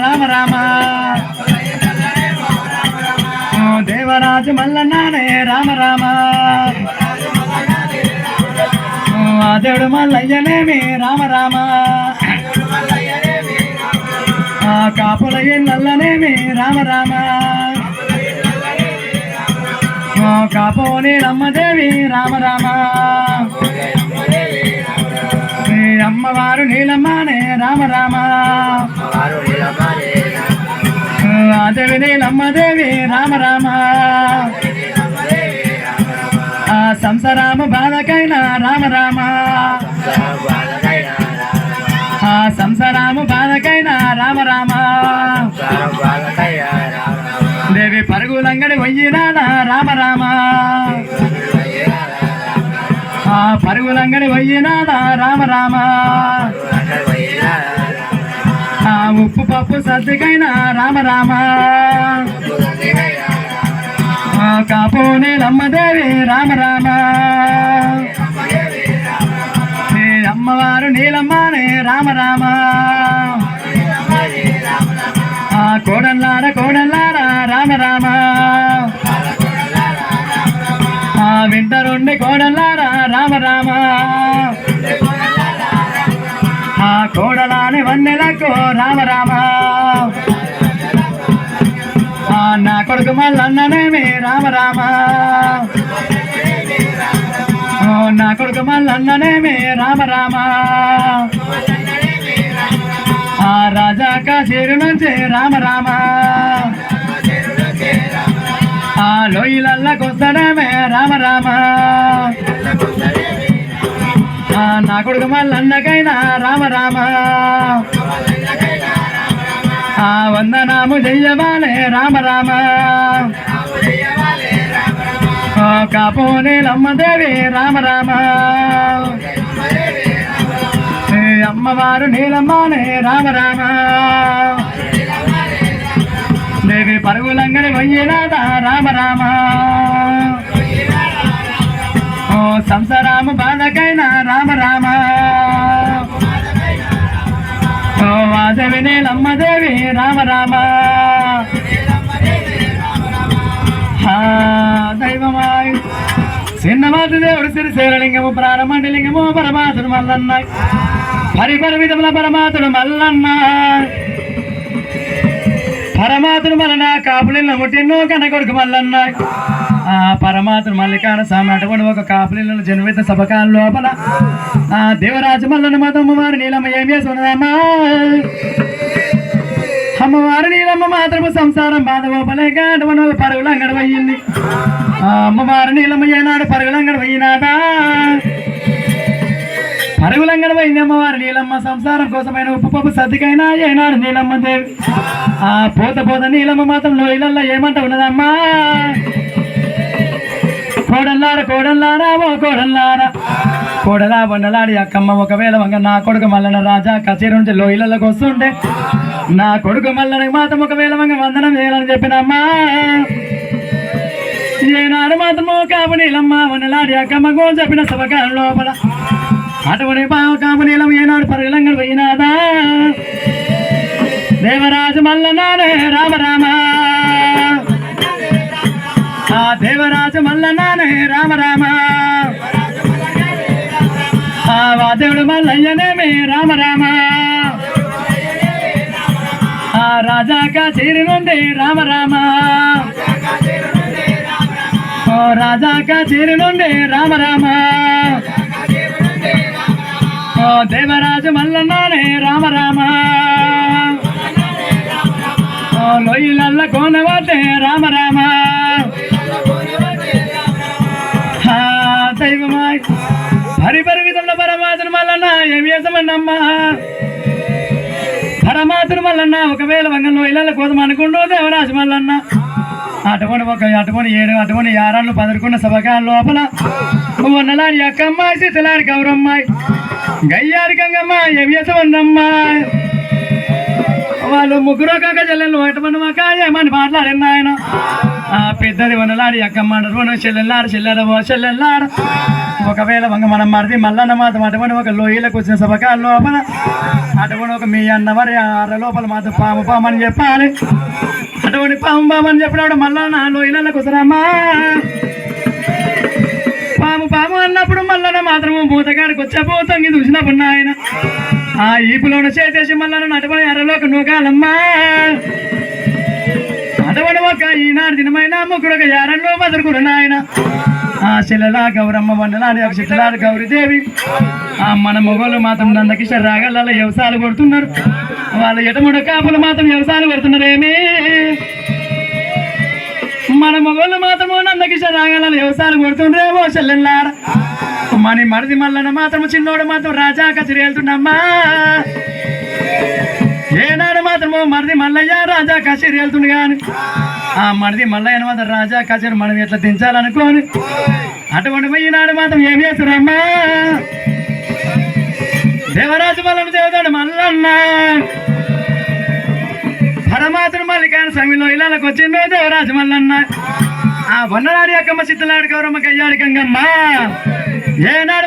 రామ రామ దేవరాజు మల్లన్నానే రామ రామ దేవుడు మల్లయ్యనేమి రామ రామ కాపుల నల్లనేమి రామ రామ కాపోని రమ్మదేవి రామ రామ అమ్మవారు నీలమ్మనే రామ రామ దేవి నీలమ్మదేవి రామ రామ సంసారామ బాధకైనా రామ రామ సంసారామ బాధకైనా రామ రామ దేవి పరుగులంగడి వయ్యినాదా రామ రామ పరుగులంగడి వయ్యినాదా రామ రామ ఉప్పు పప్పు సద్దికైనా రామ రామ కాపోనే నమ్మదేవి రామ రామ అమ్మవారు నీలమ్మనే రామ రామ కోడల్లార కోడల్లార రామ రామ వింటరుండి కోడల్లార రామ రామ కోడలాని వన్నెలకు రామ రామ నా కొడుకు మల్లన్ననేమి రామ రామ నా కొడుకు మల్లన్ననేమి రామ రామ రాజా కాశీరు నుంచి రామ రామ లోయలల్లకొస్తాడేమే రామ రామ నా కొడుకు మల్లన్నకైనా రామ రామ వందనాము చెయ్యవాలే రామ రామ కాపోనే లమ్మదేవి రామ రామ అమ్మవారు నీలమ్మనే రామ రామ దేవి పరుగులంగని వయ్యేనాదా రామ రామ సంసారాము బాధకైనా రామ రామ వాసవి నీలమ్మదేవి రామ రామ దైవమాయ్ చిన్నమాత దేవుడు సిరిశేరలింగము ప్రారంభలింగము పరమాతుడు మల్లన్న పరిపర విధముల పరమాతుడు మల్లన్న పరమాతుడు మల్లన్న కాపులిల్ల ముట్టిన్నో కన్న కొడుకు మల్లన్న పరమాతుడు మల్లికాన స్వామి అటువంటి ఒక కాపులిల్లను జన్మిత సభకాల లోపల దేవరాజు మల్లన్న మతమ్మ వారి నీలమ్మ ఏం చేస్తున్నదమ్మా అమ్మవారు నీలమ్మ మాత్రము సంసారం బాధపోపలేక అటువంటి పరుగులంగడ అయ్యింది అమ్మవారు నీలమ్మ ఏనాడు పరుగులంగడ పోయినాదా పరుగులంగడ పోయింది అమ్మవారు నీలమ్మ సంసారం కోసమైన ఉప్పు పప్పు సర్దికైనా ఏనాడు నీలమ్మ దేవి పోత పోత నీలమ్మ మాత్రం లోయలల్లో ఏమంట ఉన్నదమ్మా కోడల్లార కోడల్లారా ఓ కోడల్లారా కోడలా వండలాడి అక్కమ్మ ఒకవేళ వంగ నా కొడుకు మల్లన రాజా కచేరి నుంచి లోయలలోకి వస్తుంటే నా కొడుకు మల్లనకి మాత్రం ఒకవేళ వంగ వందనం చేయాలని చెప్పినమ్మా ఏనాడు మాత్రము కాపు నీలమ్మ వండలాడి అక్కమ్మకు చెప్పిన సభకాలం లోపల అటువంటి కాపు నీలం ఏనాడు పరుగులంగడు పోయినాదా దేవరాజు మల్లనానే రామ రామ దేవరాజు మల్లనానే రామ రామ వాదేవుడు మల్లయ్యనేమి రామ రామ రాజా కాశీరి నుండి రామ రామ రాజా కాశీరి నుండి రామ రామ దేవరాజు మల్లన్నానే రామ రామ లోయలల్ల కోనవాటే రామ రామ దైవమాయ్ పరిపరి విధంలో పరమాతుడు మల్లన్న ఏం చేసామన్నమ్మా పరమాతుడు మల్లన్న ఒకవేళ వంగలో ఇళ్ళ కోసం అనుకుంటూ దేవరాజు మల్లన్న అటువంటి 7 అటువంటి 6 పదరుకున్న సభకాల లోపల ఉన్నలాడి అక్కమ్మాయి సీతలాడి గౌరమ్మాయి గయ్యాడి గంగమ్మ ఏం చేసామన్నమ్మా వాళ్ళు ముగ్గురు కాక చెల్లెళ్ళు ఎటువంటి మాక ఏమని మాట్లాడిన ఆయన పెద్దది వనలాడి అక్కమ్మ చెల్లెల్లారు చెల్లెలవో చెల్లెల్లారు ఒకవేళ వంగ మనం మరిది మల్లన్న మాత్రం అటువంటి ఒక లోయలకు వచ్చిన సభకాల లోపల అటువంటి ఒక మీ అన్నవారి ఆర లోపల మాత్రం పాము పాము అని చెప్పాలి. అటువంటి పాము పాము అని చెప్పినప్పుడు మల్లన్న లోయలకు వస్తారమ్మా. పాము పాము అన్నప్పుడు మల్లన్న మాత్రము భూతగాడికి వచ్చే భూతంగి చూసినప్పుడు ఆయన ఆ ఈపులోన చేసేసి మల్లన్న అటువంటి అరలోకి నూకాలమ్మా. అటువంటి ఒక ఈనాడు దినమైన ముగ్గురు యారల్లో బతుకుడు నాయన ఆ శిలలా గౌరమ్మ వండలాడి ఒక చిట్టలాడు గౌరీదేవి ఆ మన మొగోళ్ళు మాత్రం నందకిషోర్ రాగల వ్యవసాయాలు కొడుతున్నారు. వాళ్ళ ఎటముడ కాపులు మాత్రం వ్యవసాయాలు కొడుతున్నారేమి. మన మొగోళ్ళు మాత్రము నందకిషోర్ రాగల వ్యవసాయాలు కొడుతుండ్రేమో చెల్లెల్లార. మన మరిది మల్లన్న మాత్రము చిన్నోడు మాత్రం రాజా కచేరి వెళ్తుండమ్మా. ఏనాడు మాత్రము మరిది మల్లయ్య రాజా కచేరి వెళ్తుండు కానీ ఆ మరిది మల్లయ్య మాత్రం రాజా కచేరి మనం ఎట్లా దించాలనుకోని అటువంటి ఈనాడు మాత్రం ఏం చేస్తున్నారమ్మా. దేవరాజు మల్లన్న దేవతాడు మల్లన్న పరమాత్రుడు మల్లికాయన స్వామిలో ఇళ్ళకి వచ్చిందో దేవరాజు మల్లన్న ఆ వన్ననాడి అక్కమ్మ చిత్తలాడి గౌరమ్మ కయ్యాడి గంగమ్మ ఏనాడు